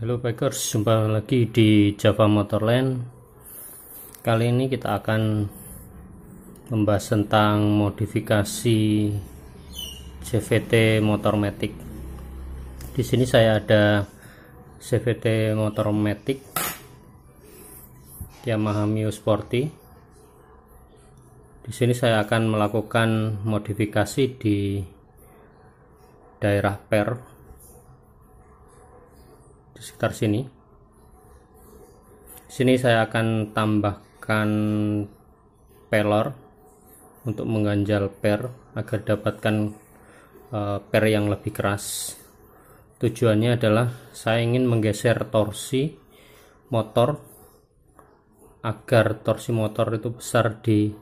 Halo bikers, jumpa lagi di Java Motorland. Kali ini kita akan membahas tentang modifikasi CVT Motormatic. Di sini saya ada CVT Motormatic Yamaha Mio Sporty. Di sini saya akan melakukan modifikasi di daerah per sekitar sini. Sini saya akan tambahkan pelor untuk mengganjal per agar dapatkan per yang lebih keras. Tujuannya adalah saya ingin menggeser torsi motor agar torsi motor itu besar di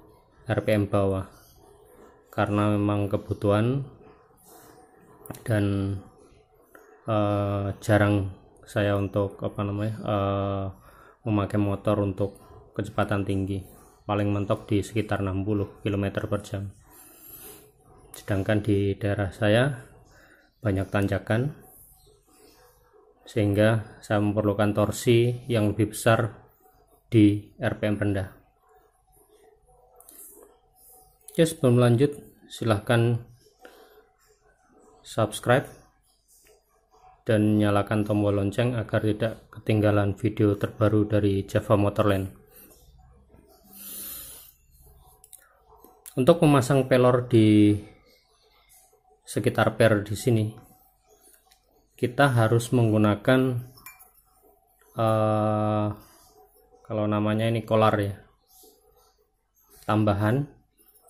RPM bawah, karena memang kebutuhan dan jarang saya untuk memakai motor untuk kecepatan tinggi, paling mentok di sekitar 60 km per jam. Sedangkan di daerah saya banyak tanjakan, sehingga saya memerlukan torsi yang lebih besar di RPM rendah. Oke, sebelum lanjut silahkan subscribe dan nyalakan tombol lonceng agar tidak ketinggalan video terbaru dari Java Motorland. Untuk memasang pelor di sekitar per di sini, kita harus menggunakan kalau namanya ini kolar ya, tambahan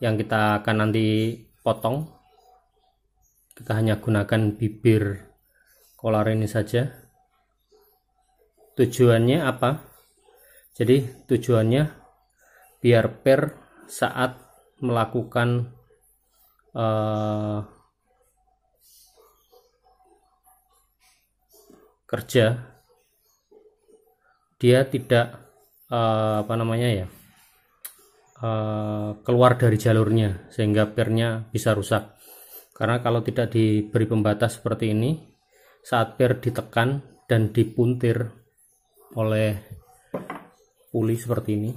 yang kita akan nanti potong. Kita hanya gunakan bibir kolar ini saja. Tujuannya apa? Jadi tujuannya biar per saat melakukan kerja, dia tidak keluar dari jalurnya, sehingga pernya bisa rusak. Karena kalau tidak diberi pembatas seperti ini, saat per ditekan dan dipuntir oleh puli seperti ini,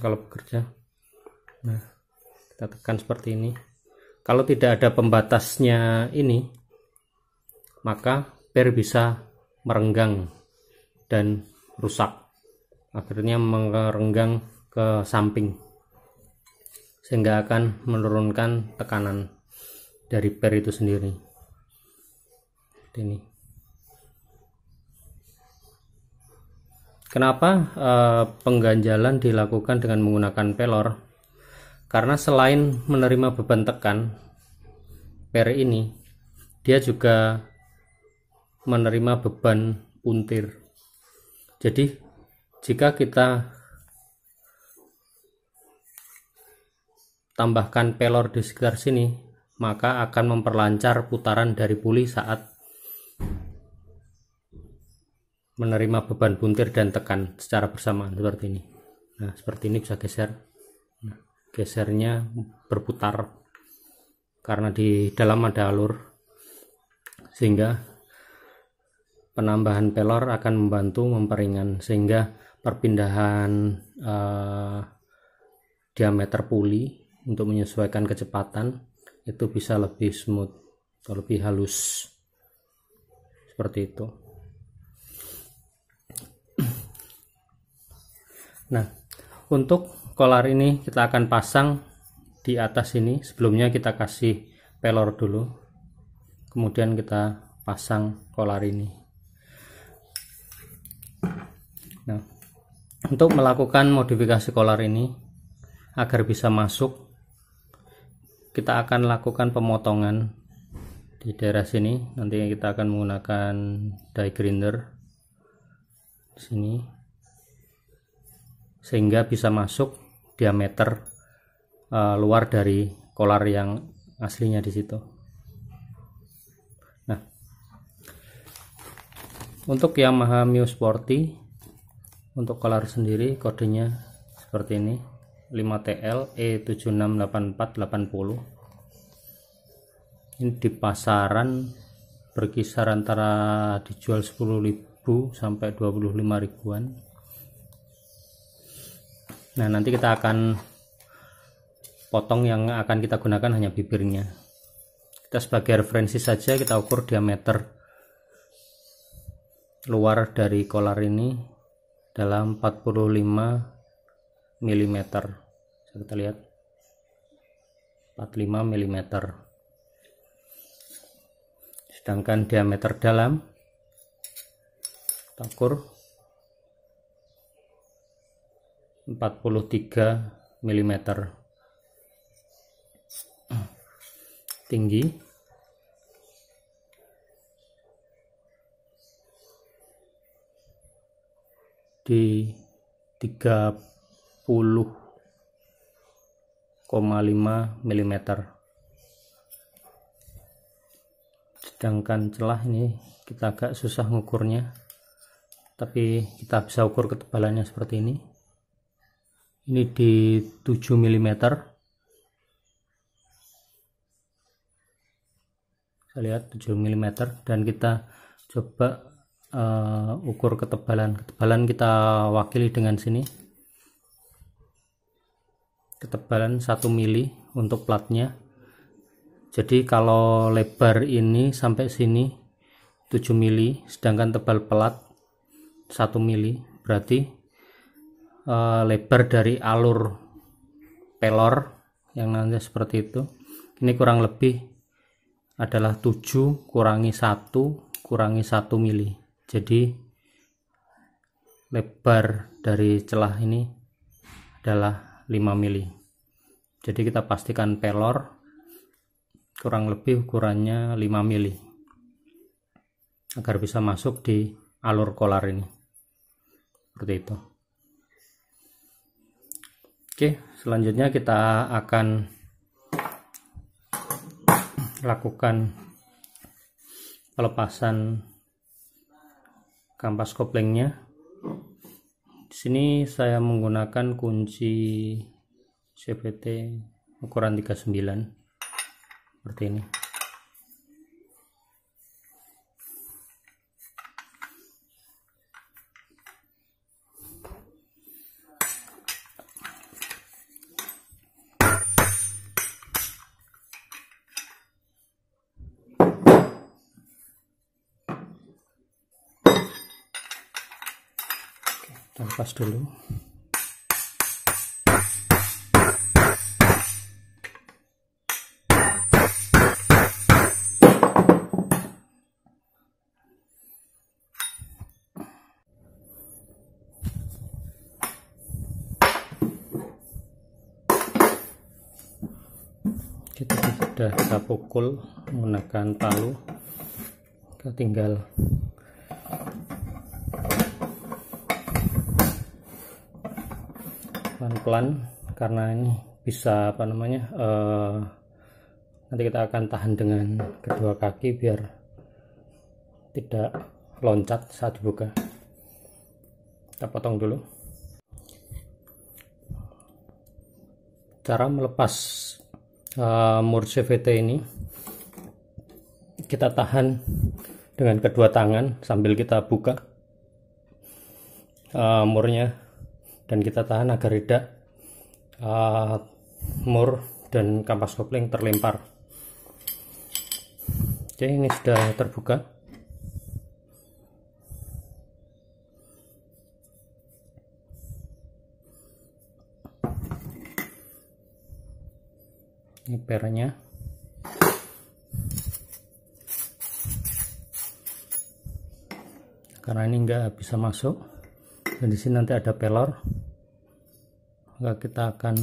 kalau bekerja, nah kita tekan seperti ini, kalau tidak ada pembatasnya ini, maka per bisa merenggang dan rusak, akhirnya merenggang ke samping, sehingga akan menurunkan tekanan dari per itu sendiri. Ini kenapa pengganjalan dilakukan dengan menggunakan pelor? Karena selain menerima beban tekan, per ini dia juga menerima beban puntir. Jadi jika kita tambahkan pelor di sekitar sini, maka akan memperlancar putaran dari puli saat menerima beban puntir dan tekan secara bersamaan seperti ini. Nah, seperti ini bisa geser. Nah, gesernya berputar karena di dalam ada alur, sehingga penambahan pelor akan membantu memperingan, sehingga perpindahan diameter puli untuk menyesuaikan kecepatan itu bisa lebih smooth atau lebih halus seperti itu. Nah, untuk kolar ini kita akan pasang di atas ini. Sebelumnya kita kasih pelor dulu, kemudian kita pasang kolar ini. Nah, untuk melakukan modifikasi kolar ini agar bisa masuk, kita akan lakukan pemotongan di daerah sini. Nanti kita akan menggunakan die grinder di sini, sehingga bisa masuk diameter luar dari kolar yang aslinya di situ. Nah, untuk Yamaha Mio Sporty, untuk kolar sendiri kodenya seperti ini, 5TL E768480. Ini di pasaran berkisar antara dijual 10.000 sampai 25 ribuan. Nah, nanti kita akan potong, yang akan kita gunakan hanya bibirnya. Kita sebagai referensi saja kita ukur diameter luar dari kolar ini dalam 45 mm. Kita lihat 45 mm. Sedangkan diameter dalam kita ukur 43 mm. Tinggi di 30,5 mm. Sedangkan celah ini kita agak susah ngukurnya, tapi kita bisa ukur ketebalannya seperti ini. Ini di 7 mm. Kita lihat 7 mm, dan kita coba ukur ketebalan kita wakili dengan sini. Ketebalan 1 mili untuk platnya. Jadi kalau lebar ini sampai sini 7 mili, sedangkan tebal pelat 1 mili, berarti lebar dari alur pelor yang nanti seperti itu, ini kurang lebih adalah 7 kurangi 1 kurangi 1 mili. Jadi lebar dari celah ini adalah 5 mili. Jadi kita pastikan pelor kurang lebih ukurannya 5 mili agar bisa masuk di alur kolar ini, seperti itu. Oke, selanjutnya kita akan lakukan pelepasan kampas koplingnya. Di sini saya menggunakan kunci CVT ukuran 39 seperti ini. Kita lepas dulu. Kita pukul menggunakan palu. Kita tinggal pelan-pelan, karena ini bisa nanti kita akan tahan dengan kedua kaki biar tidak loncat saat dibuka. Kita potong dulu. Cara melepas mur CVT ini, kita tahan dengan kedua tangan sambil kita buka murnya, dan kita tahan agar tidak mur dan kampas kopling terlempar. Oke, ini sudah terbuka. Ini pernya. Karena ini nggak bisa masuk, dan di sini nanti ada pelor, maka kita akan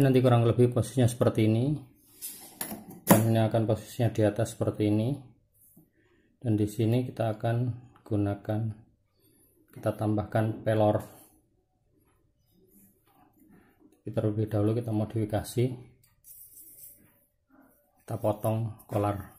nanti kurang lebih posisinya seperti ini, dan ini akan posisinya di atas seperti ini, dan di sini kita akan gunakan, kita tambahkan pelor. Terlebih dahulu kita modifikasi, kita potong kolar.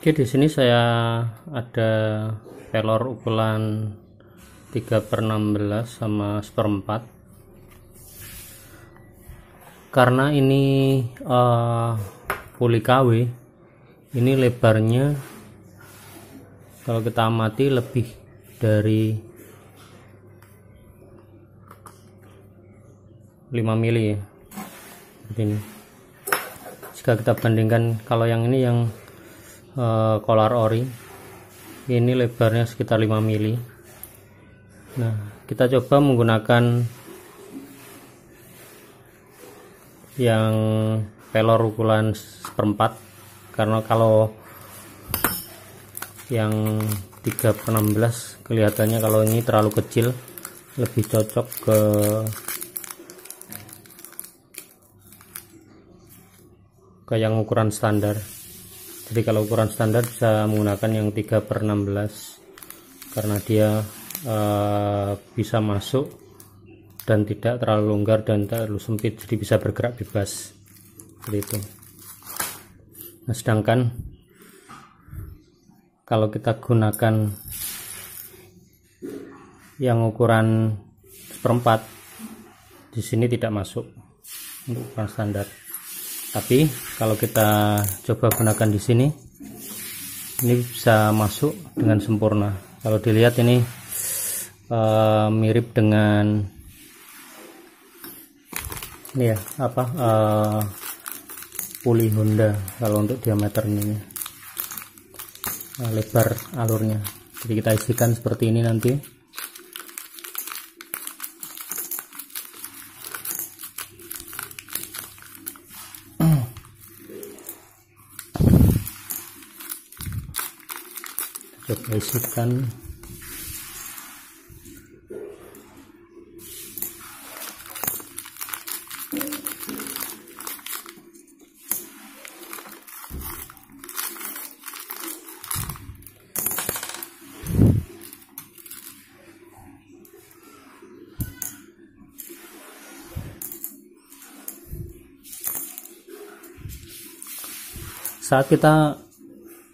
Oke, di sini saya ada pelor ukuran 3/16 sama 1/4. Karena ini puli KW, ini lebarnya kalau kita amati lebih dari 5 mili ya, seperti ini. Jika kita bandingkan kalau yang ini yang kolar ori, ini lebarnya sekitar 5 mili. Nah, kita coba menggunakan yang pelor ukuran 1/4, karena kalau yang 3/16 kelihatannya kalau ini terlalu kecil, lebih cocok ke yang ukuran standar. Jadi kalau ukuran standar bisa menggunakan yang 3/16 karena dia bisa masuk dan tidak terlalu longgar dan terlalu sempit, jadi bisa bergerak bebas seperti itu. Nah, sedangkan kalau kita gunakan yang ukuran 1/4, di sini tidak masuk untuk ukuran standar. Tapi kalau kita coba gunakan di sini, ini bisa masuk dengan sempurna. Kalau dilihat ini mirip dengan ini ya, puli Honda kalau untuk diameter ini, lebar alurnya. Jadi kita isikan seperti ini nanti. Coba isikan. Saat kita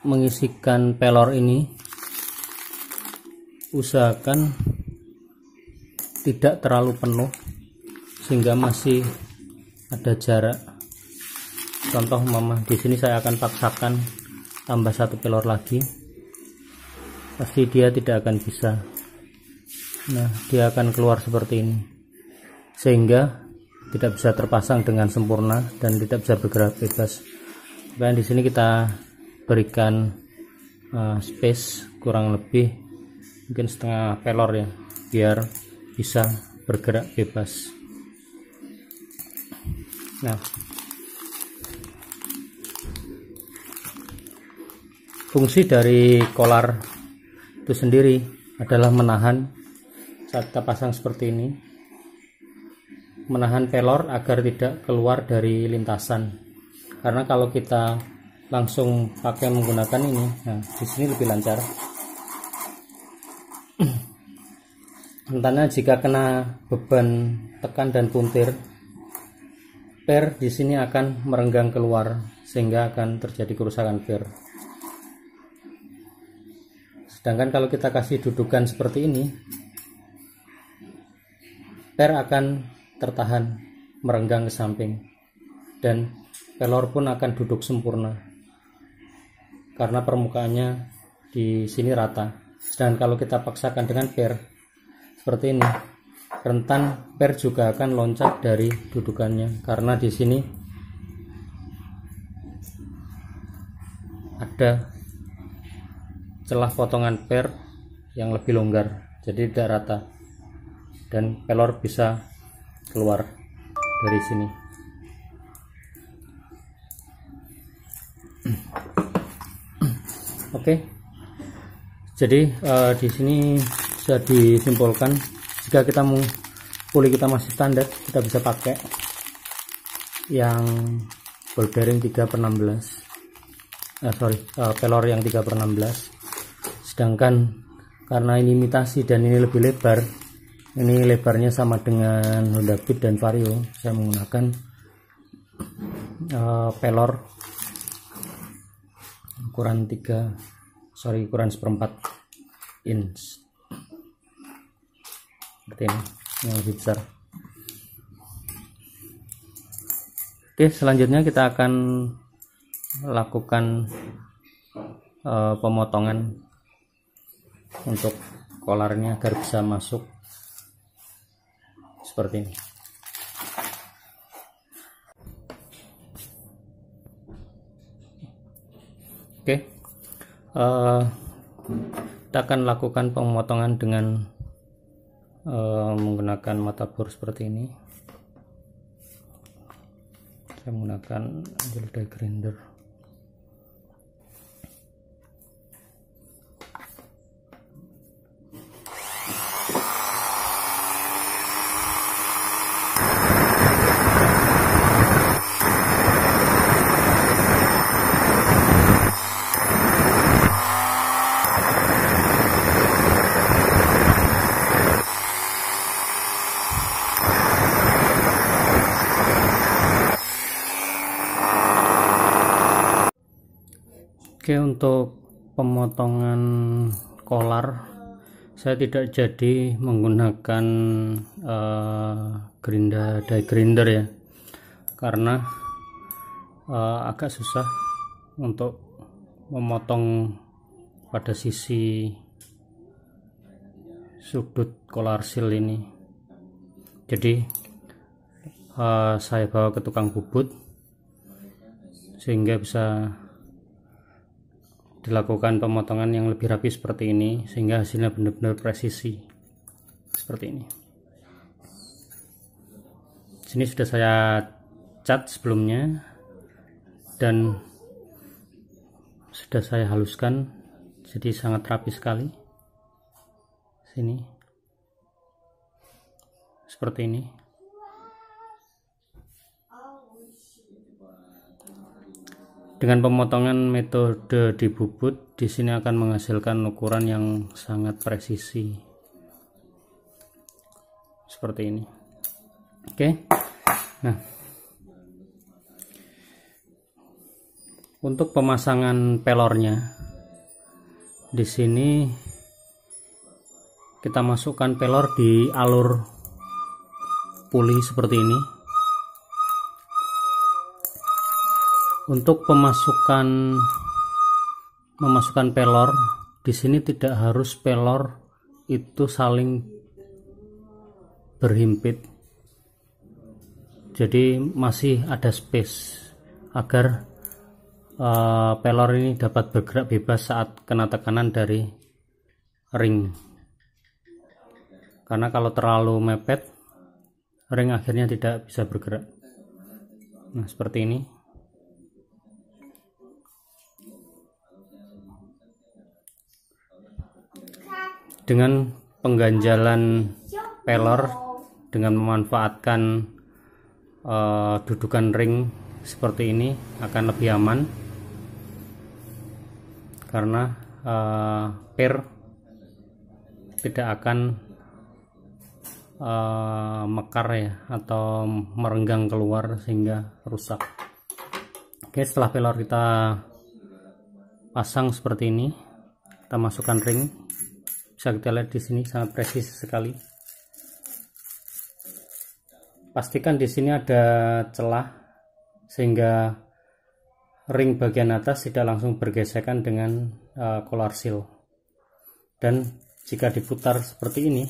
mengisikan pelor ini, usahakan tidak terlalu penuh sehingga masih ada jarak. Contoh mama di sini saya akan paksakan tambah 1 pelor lagi, pasti dia tidak akan bisa. Nah, dia akan keluar seperti ini sehingga tidak bisa terpasang dengan sempurna dan tidak bisa bergerak bebas. Dan di sini kita berikan space kurang lebih mungkin setengah pelor ya, biar bisa bergerak bebas. Nah, fungsi dari kolar itu sendiri adalah menahan, saat kita pasang seperti ini, menahan pelor agar tidak keluar dari lintasan. Karena kalau kita langsung pakai menggunakan ini, nah di sini lebih lancar. Rentannya jika kena beban tekan dan puntir, per di sini akan merenggang keluar sehingga akan terjadi kerusakan per. Sedangkan kalau kita kasih dudukan seperti ini, per akan tertahan merenggang ke samping dan pelor pun akan duduk sempurna karena permukaannya di sini rata. Sedangkan kalau kita paksakan dengan per seperti ini, rentan per juga akan loncat dari dudukannya karena di sini ada celah potongan per yang lebih longgar, jadi tidak rata dan pelor bisa keluar dari sini. Oke, jadi di sini bisa disimpulkan jika kita mau puli kita masih standar, kita bisa pakai yang ball bearing 3/16, pelor yang 3/16. Sedangkan karena ini imitasi dan ini lebih lebar, ini lebarnya sama dengan Honda Beat dan Vario, saya menggunakan pelor ukuran 1/4 inch seperti ini, yang lebih besar. Oke, selanjutnya kita akan lakukan pemotongan untuk kolarnya agar bisa masuk seperti ini. Oke, kita akan lakukan pemotongan dengan menggunakan mata bor seperti ini. Saya menggunakan angle die grinder. Oke, untuk pemotongan kolar saya tidak jadi menggunakan die grinder ya, karena agak susah untuk memotong pada sisi sudut kolar seal ini. Jadi saya bawa ke tukang bubut sehingga bisa dilakukan pemotongan yang lebih rapi seperti ini, sehingga hasilnya benar-benar presisi seperti ini. Sini sudah saya cat sebelumnya dan sudah saya haluskan, jadi sangat rapi sekali. Sini seperti ini. Dengan pemotongan metode di bubut, di sini akan menghasilkan ukuran yang sangat presisi seperti ini. Oke, nah untuk pemasangan pelornya, di sini kita masukkan pelor di alur puli seperti ini. Untuk memasukkan pelor, di sini tidak harus pelor itu saling berhimpit. Jadi masih ada space agar pelor ini dapat bergerak bebas saat kena tekanan dari ring. Karena kalau terlalu mepet, ring akhirnya tidak bisa bergerak. Nah, seperti ini. Dengan pengganjalan pelor dengan memanfaatkan dudukan ring seperti ini akan lebih aman, karena per tidak akan mekar ya, atau merenggang keluar sehingga rusak. Oke, setelah pelor kita pasang seperti ini, kita masukkan ring. Bisa kita lihat di sini sangat presis sekali. Pastikan di sini ada celah sehingga ring bagian atas tidak langsung bergesekan dengan kolar seal. Dan jika diputar seperti ini,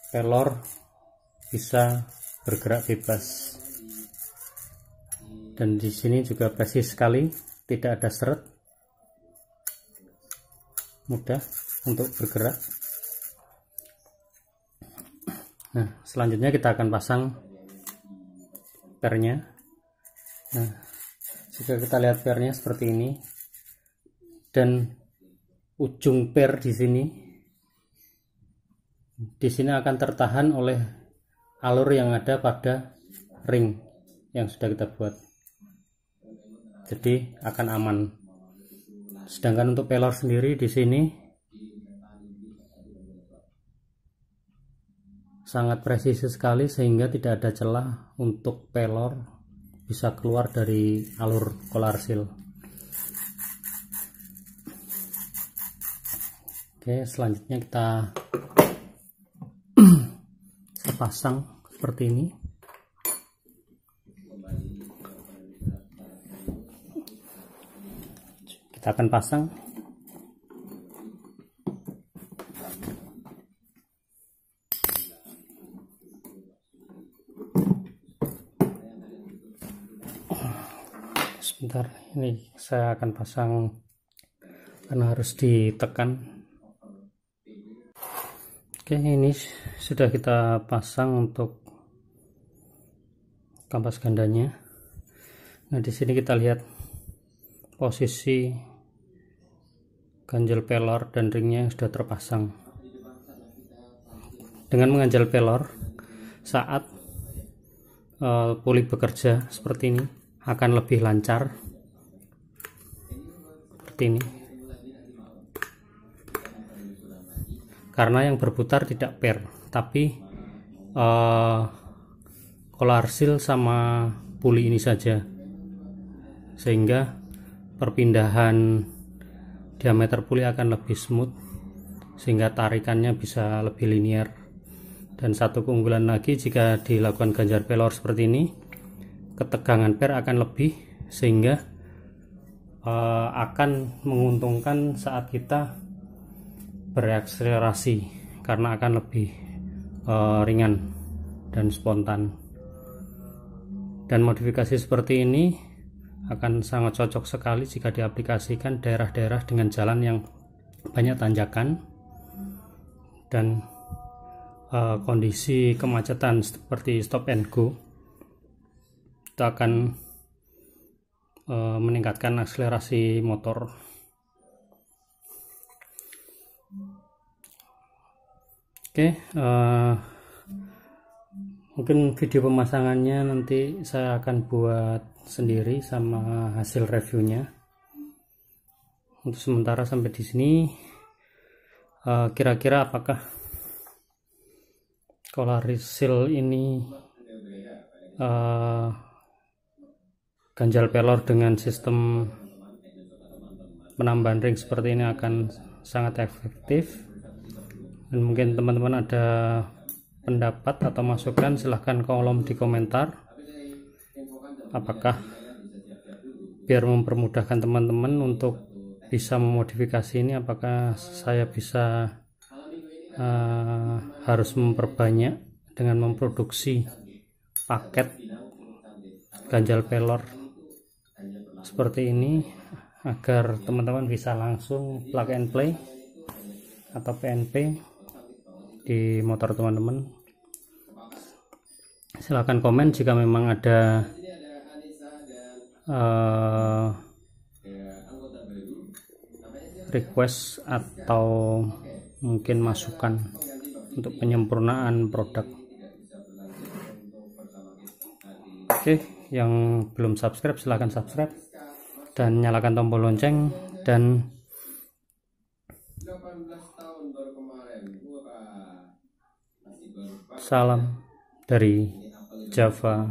pelor bisa bergerak bebas. Dan di sini juga presis sekali, tidak ada seret, mudah untuk bergerak. Nah, selanjutnya kita akan pasang pernya. Nah, jika kita lihat pernya seperti ini, dan ujung per di sini akan tertahan oleh alur yang ada pada ring yang sudah kita buat, jadi akan aman. Sedangkan untuk pelor sendiri di sini sangat presisi sekali, sehingga tidak ada celah untuk pelor bisa keluar dari alur kolar seal. Oke, selanjutnya kita pasang seperti ini. Kita akan pasang. Sebentar, ini saya akan pasang karena harus ditekan. Oke, ini sudah kita pasang untuk kampas gandanya. Nah, di sini kita lihat posisi ganjel pelor dan ringnya yang sudah terpasang. Dengan mengganjal pelor saat puli bekerja seperti ini akan lebih lancar seperti ini, karena yang berputar tidak pair tapi kolar seal sama puli ini saja, sehingga perpindahan diameter puli akan lebih smooth sehingga tarikannya bisa lebih linear. Dan satu keunggulan lagi, jika dilakukan ganjal pelor seperti ini, ketegangan pair akan lebih sehingga akan menguntungkan saat kita berakselerasi karena akan lebih ringan dan spontan. Dan modifikasi seperti ini akan sangat cocok sekali jika diaplikasikan daerah-daerah dengan jalan yang banyak tanjakan dan kondisi kemacetan seperti stop and go. Itu akan meningkatkan akselerasi motor. Oke, mungkin video pemasangannya nanti saya akan buat sendiri sama hasil reviewnya. Untuk sementara sampai di sini, kira-kira apakah kolar seal ini ganjal pelor dengan sistem penambahan ring seperti ini akan sangat efektif? Dan mungkin teman-teman ada pendapat atau masukan, silahkan kolom di komentar. Apakah biar mempermudahkan teman-teman untuk bisa memodifikasi ini, apakah saya bisa harus memperbanyak dengan memproduksi paket ganjal pelor seperti ini agar teman-teman bisa langsung plug and play atau PNP di motor teman-teman? Silahkan komen jika memang ada request atau mungkin masukan untuk penyempurnaan produk. Oke, yang belum subscribe silahkan subscribe dan nyalakan tombol lonceng. Dan salam dari Java